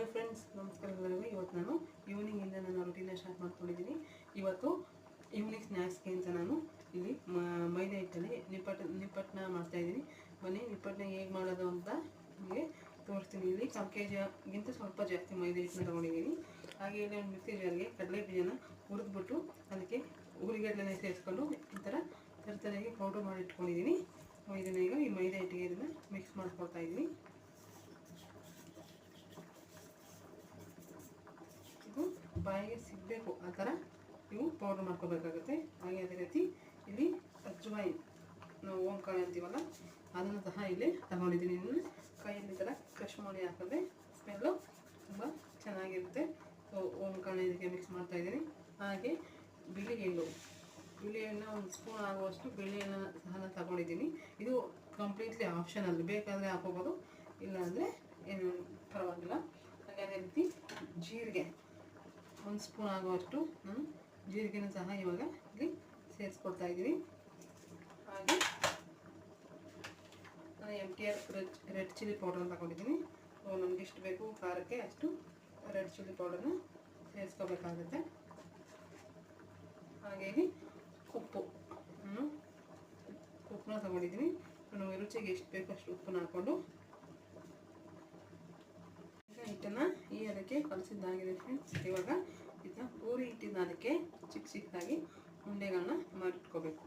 Hi friends, ನಮಸ್ಕಾರ ಎಲ್ಲರಿಗೂ. ಇವತ್ತು ನಾನು ಈವ್ನಿಂಗಿಂದ ನನ್ನ ರೂಟೀನ ಸ್ಟಾರ್ಟ್ ಮಾಡ್ಕೊಂಡಿದ್ದೀನಿ. ಇವತ್ತು ಈವ್ನಿಂಗ್ ಸ್ನ್ಯಾಕ್ಸ್ಗೆ ಅಂತ ನಾನು ಇಲ್ಲಿ ಮೈದಾ ಹಿಟ್ಟಲ್ಲಿ ನಿಪ್ಪಟ್ಟನ್ನ ಮಾಡ್ತಾಯಿದ್ದೀನಿ. ಬನ್ನಿ ನಿಪ್ಪಟ್ಟನ್ನ ಹೇಗೆ ಮಾಡೋದು ಅಂತ ನಿಮಗೆ ತೋರಿಸ್ತೀನಿ. ಇಲ್ಲಿ 1 kgಗಿಂತ ಸ್ವಲ್ಪ ಜಾಸ್ತಿ ಮೈದಾ ಹಿಟ್ಟನ್ನ ತೊಗೊಂಡಿದ್ದೀನಿ. ಹಾಗೆ ಇಲ್ಲಿ ಒಂದು ಮಿಕ್ಸಿ ಜಾರ್ಗೆ ಕಡಲೆ ಬೀಜನ ಹುರಿದ್ಬಿಟ್ಟು ಅದಕ್ಕೆ ಹುರಿಗಡಲೆನ ಸೇರಿಸ್ಕೊಂಡು ಈ ಥರ ತರತರೆಯಾಗಿ ಪೌಡ್ರ್ ಮಾಡಿ ಇಟ್ಕೊಂಡಿದ್ದೀನಿ. ಇದನ್ನ ಈಗ ಈ ಮೈದಾ ಹಿಟ್ಟಿಗೆ ಇದನ್ನು ಮಿಕ್ಸ್ ಮಾಡ್ಕೊಳ್ತಾ ಇದ್ದೀನಿ. ಇದು ಬಾಯಿಗೆ ಸಿಗಬೇಕು ಆ ಥರ ನೀವು ಪೌಡ್ರ್ ಮಾಡ್ಕೋಬೇಕಾಗುತ್ತೆ. ಹಾಗೆ ಅದೇ ರೀತಿ ಇಲ್ಲಿ ಅಜ್ವಾಯಿನ್, ನಾವು ಓಂಕಾಳು ಅಂತೀವಲ್ಲ, ಅದನ್ನು ಸಹ ಇಲ್ಲಿ ತಗೊಂಡಿದ್ದೀನಿ. ಇನ್ನು ಕೈಯಲ್ಲಿ ಥರ ಕ್ರಷ್ ಮಾಡಿ ಹಾಕಿದ್ರೆ ಸ್ಮೆಲ್ಲು ತುಂಬ ಚೆನ್ನಾಗಿರುತ್ತೆ. ಸೊ ಓಂಕಾಳು ಇದಕ್ಕೆ ಮಿಕ್ಸ್ ಮಾಡ್ತಾಯಿದ್ದೀನಿ. ಹಾಗೆ ಬಿಳಿ ಎಳ್ಳು ಒಂದು ಸ್ಪೂನ್ ಆಗುವಷ್ಟು ಬಿಳಿ ಎಳ್ಳನ್ನು ಸಹ ತಗೊಂಡಿದ್ದೀನಿ. ಇದು ಕಂಪ್ಲೀಟ್ಲಿ ಆಪ್ಷನಲ್, ಬೇಕಾದರೆ ಹಾಕೋಬೋದು, ಇಲ್ಲಾಂದರೆ ಏನು ಪರವಾಗಿಲ್ಲ. ಹಾಗೆ ಅದೇ ರೀತಿ ಜೀರಿಗೆ 1 ಸ್ಪೂನ್ ಆಗುವಷ್ಟು ನಾನು ಜೀರಿಗೆನೂ ಸಹ ಇವಾಗ ಇಲ್ಲಿ ಸೇರಿಸ್ಕೊಳ್ತಾ ಇದ್ದೀನಿ. ಹಾಗೆ ನಾನು MTR ರೆಡ್ ಚಿಲ್ಲಿ ಪೌಡ್ರನ್ನ ತಗೊಂಡಿದ್ದೀನಿ. ನಮ್ಗೆ ಎಷ್ಟು ಬೇಕು ಖಾರಕ್ಕೆ ಅಷ್ಟು ರೆಡ್ ಚಿಲ್ಲಿ ಪೌಡರ್ನ ಸೇರಿಸ್ಕೋಬೇಕಾಗುತ್ತೆ. ಹಾಗಾಗಿ ಉಪ್ಪನ್ನ ತಗೊಂಡಿದ್ದೀನಿ. ನಾನು ರುಚಿಗೆ ಎಷ್ಟು ಬೇಕು ಅಷ್ಟು ಉಪ್ಪನ್ನ ಹಾಕ್ಕೊಂಡು ಹಿಟ್ಟನ್ನು ಈ ಅದಕ್ಕೆ ಕಲಸಿದ್ದಾಗಿದೆ ಫ್ರೆಂಡ್ಸ್. ಇವಾಗ ಇದನ್ನ ಪೂರಿ ಹಿಟ್ಟಿನ ಅದಕ್ಕೆ ಚಿಕ್ಕದಾಗಿ ಉಂಡೆಗಳನ್ನ ಮಾಡಿಟ್ಕೋಬೇಕು.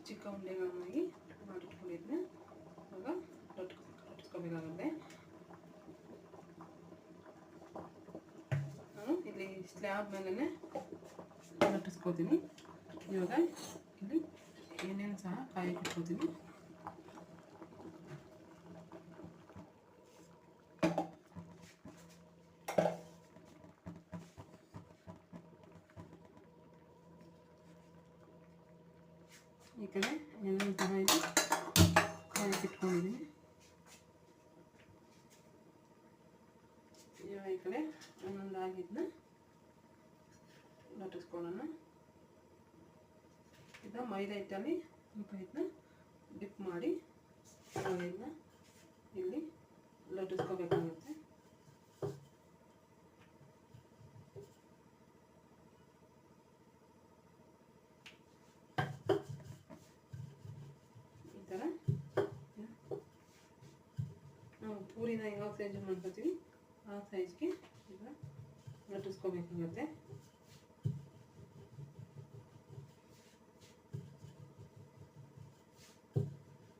ಚಿಕ್ಕ ಉಂಡೆಗಳನ್ನಾಗಿ ಮಾಡಿಟ್ಕೊಂಡಿದ್ದೆ ಇವಾಗ ಲಟ್ಟಿಸ್ಕೋಬೇಕಾಗುತ್ತೆ. ನಾನು ಇಲ್ಲಿ ಸ್ಲ್ಯಾಬ್ ಮೇಲೇ ಲಟ್ಟಿಸ್ಕೋತೀನಿ. ಇವಾಗ ಇಲ್ಲಿ ಎಣ್ಣೆನ ಸಹ ಕಾಯಿಟ್ಕೋತೀನಿ. ಈ ಕಡೆ ಎಣ್ಣೆ ಸಹ ಇದು ಕಾಯಿಟ್ಕೊಂಡಿದ್ದೀನಿ. ಇವಾಗ ಈ ಕಡೆ ಒಂದೊಂದಾಗಿದ್ದನ್ನ ಲಟ್ಟಿಸ್ಕೊಳ್ಳೋಣ. ಇದು ಮೈದಾ ಹಿಟ್ಟಲ್ಲಿ ಸ್ವಲ್ಪ ಇದನ್ನ ಡಿಪ್ ಮಾಡಿ ಇದನ್ನ ಇಲ್ಲಿ ಲಟ್ಟಿಸ್ಕೋಬೇಕಾಗುತ್ತೆ. ಈ ಥರ ನಾವು ಪೂರಿನ ಯಾವ ಸೈಜ್ ಮಾಡ್ಕೊತೀವಿ ಆ ಸೈಜ್ಗೆ ಇದನ್ನ ಲಟ್ಟಿಸ್ಕೋಬೇಕಾಗುತ್ತೆ.